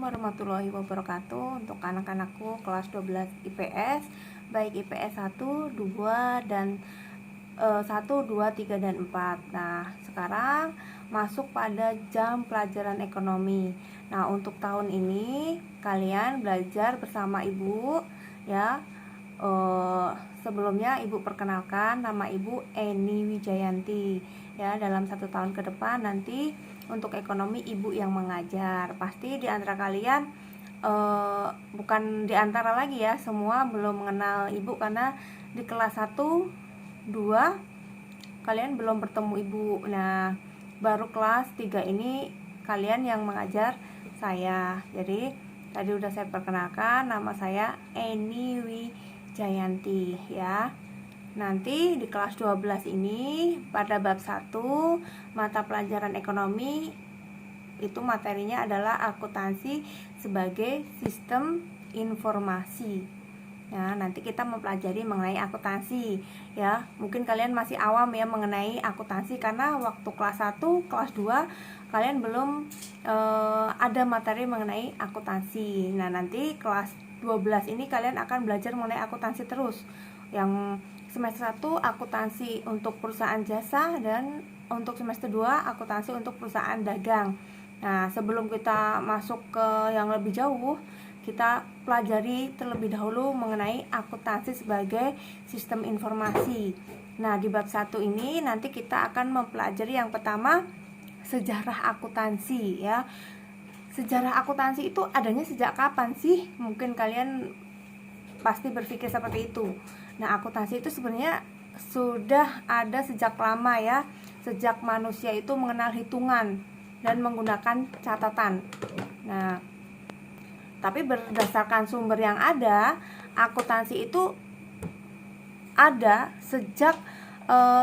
warahmatullahi wabarakatuh. Untuk anak-anakku kelas 12 IPS, baik IPS 1, 2, dan 1, 2, 3, dan 4. Nah, sekarang masuk pada jam pelajaran ekonomi. Nah, untuk tahun ini kalian belajar bersama Ibu ya. Sebelumnya Ibu perkenalkan, nama Ibu Eni Wijayanti ya. Dalam 1 tahun ke depan nanti untuk ekonomi Ibu yang mengajar. Pasti di antara kalian bukan di antara lagi ya, semua belum mengenal Ibu karena di kelas 1, 2 kalian belum bertemu Ibu. Nah, baru kelas 3 ini kalian yang mengajar saya. Jadi tadi udah saya perkenalkan, nama saya Eni Wijayanti ya. Nanti di kelas 12 ini pada bab 1 mata pelajaran ekonomi itu materinya adalah akuntansi sebagai sistem informasi. Nah, nanti kita mempelajari mengenai akuntansi ya. Mungkin kalian masih awam ya mengenai akuntansi karena waktu kelas 1, kelas 2 kalian belum ada materi mengenai akuntansi. Nah, nanti kelas 12 ini kalian akan belajar mengenai akuntansi terus. Yang semester 1 akuntansi untuk perusahaan jasa, dan untuk semester 2 akuntansi untuk perusahaan dagang. Nah, sebelum kita masuk ke yang lebih jauh, kita pelajari terlebih dahulu mengenai akuntansi sebagai sistem informasi. Nah, di bab 1 ini nanti kita akan mempelajari yang pertama sejarah akuntansi ya. Sejarah akuntansi itu adanya sejak kapan sih? Mungkin kalian pasti berpikir seperti itu. Nah, akuntansi itu sebenarnya sudah ada sejak lama ya. Sejak manusia itu mengenal hitungan dan menggunakan catatan. Nah, tapi berdasarkan sumber yang ada, akuntansi itu ada sejak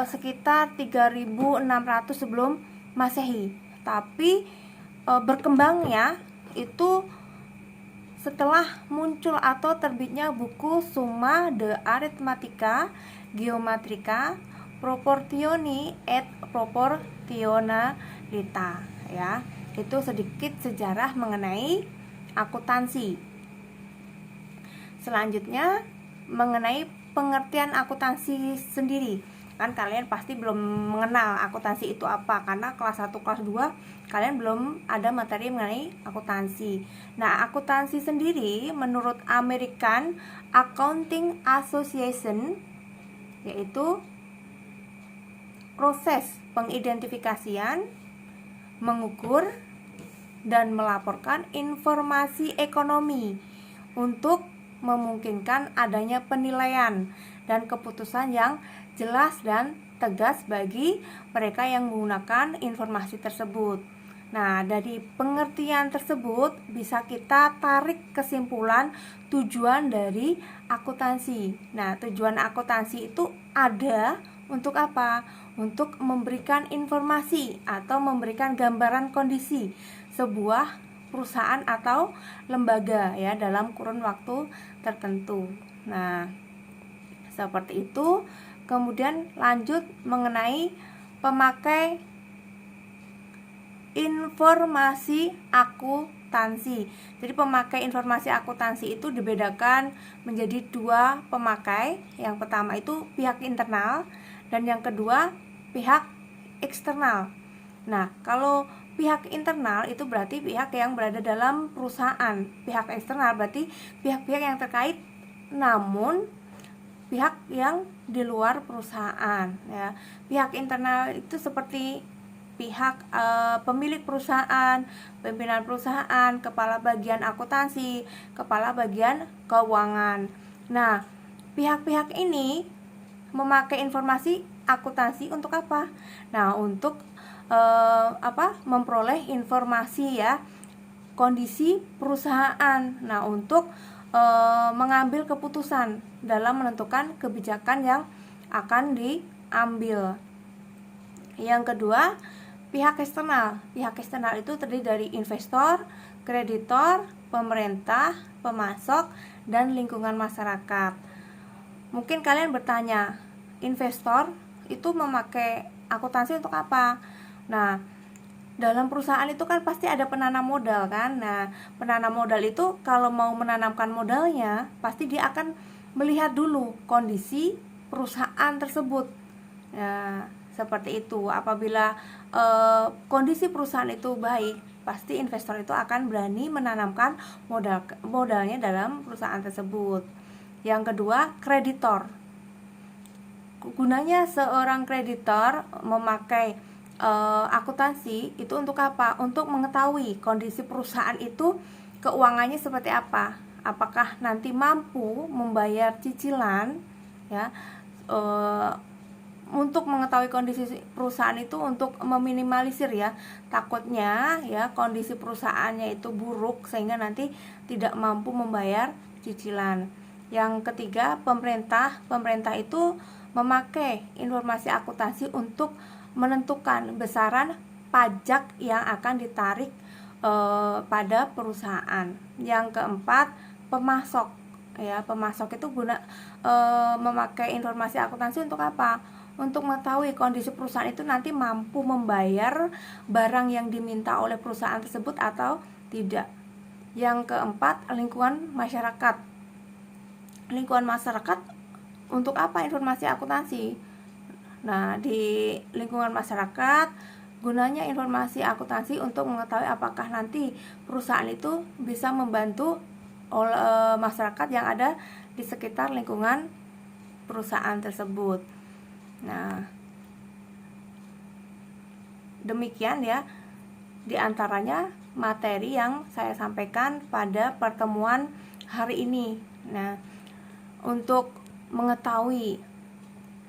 sekitar 3600 sebelum Masehi. Tapi berkembangnya itu setelah muncul atau terbitnya buku Summa de Arithmetica Geometrica Proportioni et Proportionalita ya. Itu sedikit sejarah mengenai akuntansi. Selanjutnya mengenai pengertian akuntansi sendiri. Kan kalian pasti belum mengenal akuntansi itu apa karena kelas 1, kelas 2 kalian belum ada materi mengenai akuntansi. Nah, akuntansi sendiri menurut American Accounting Association yaitu proses pengidentifikasian, mengukur, dan melaporkan informasi ekonomi untuk memungkinkan adanya penilaian dan keputusan yang jelas dan tegas bagi mereka yang menggunakan informasi tersebut. Nah, dari pengertian tersebut bisa kita tarik kesimpulan tujuan dari akuntansi. Nah, tujuan akuntansi itu ada untuk apa? Untuk memberikan informasi atau memberikan gambaran kondisi sebuah perusahaan atau lembaga ya dalam kurun waktu tertentu. Nah, seperti itu. Kemudian lanjut mengenai pemakai informasi akuntansi. Jadi pemakai informasi akuntansi itu dibedakan menjadi 2 pemakai. Yang pertama itu pihak internal dan yang kedua pihak eksternal. Nah, kalau pihak internal itu berarti pihak yang berada dalam perusahaan. Pihak eksternal berarti pihak-pihak yang terkait namun pihak yang di luar perusahaan ya. Pihak internal itu seperti pihak pemilik perusahaan, pimpinan perusahaan, kepala bagian akuntansi, kepala bagian keuangan. Nah, pihak-pihak ini memakai informasi akuntansi untuk apa? Nah, untuk memperoleh informasi ya kondisi perusahaan. Nah, untuk mengambil keputusan dalam menentukan kebijakan yang akan diambil. Yang kedua, pihak eksternal. Pihak eksternal itu terdiri dari investor, kreditor, pemerintah, pemasok, dan lingkungan masyarakat. Mungkin kalian bertanya, investor itu memakai akuntansi untuk apa? Nah, dalam perusahaan itu kan pasti ada penanam modal kan. Nah, penanam modal itu kalau mau menanamkan modalnya, pasti dia akan melihat dulu kondisi perusahaan tersebut. Nah, seperti itu. Apabila kondisi perusahaan itu baik, pasti investor itu akan berani menanamkan modalnya dalam perusahaan tersebut. Yang kedua, kreditor. Gunanya seorang kreditor memakai akuntansi itu untuk apa? Untuk mengetahui kondisi perusahaan itu keuangannya seperti apa. Apakah nanti mampu membayar cicilan, ya. Untuk mengetahui kondisi perusahaan itu untuk meminimalisir ya, takutnya ya kondisi perusahaannya itu buruk sehingga nanti tidak mampu membayar cicilan. Yang ketiga, pemerintah itu memakai informasi akuntansi untuk menentukan besaran pajak yang akan ditarik pada perusahaan. Yang keempat, pemasok ya. Pemasok itu memakai informasi akuntansi untuk apa? Untuk mengetahui kondisi perusahaan itu nanti mampu membayar barang yang diminta oleh perusahaan tersebut atau tidak. Yang keempat, lingkungan masyarakat. Lingkungan masyarakat untuk apa informasi akuntansi? Nah, di lingkungan masyarakat gunanya informasi akuntansi untuk mengetahui apakah nanti perusahaan itu bisa membantu masyarakat yang ada di sekitar lingkungan perusahaan tersebut. Nah, demikian ya diantaranya materi yang saya sampaikan pada pertemuan hari ini. Nah, untuk mengetahui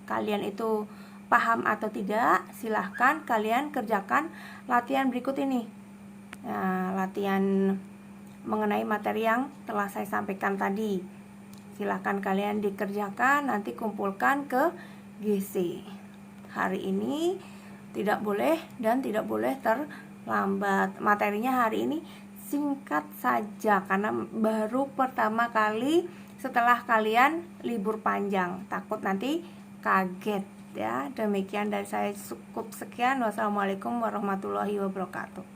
kalian itu paham atau tidak, silahkan kalian kerjakan latihan berikut ini. Nah, latihan mengenai materi yang telah saya sampaikan tadi. Silahkan kalian dikerjakan, nanti kumpulkan ke GC. Hari ini tidak boleh dan tidak boleh terlambat. Materinya hari ini singkat saja karena baru pertama kali setelah kalian libur panjang. Takut nanti kaget ya. Demikian dari saya, cukup sekian. Wassalamualaikum warahmatullahi wabarakatuh.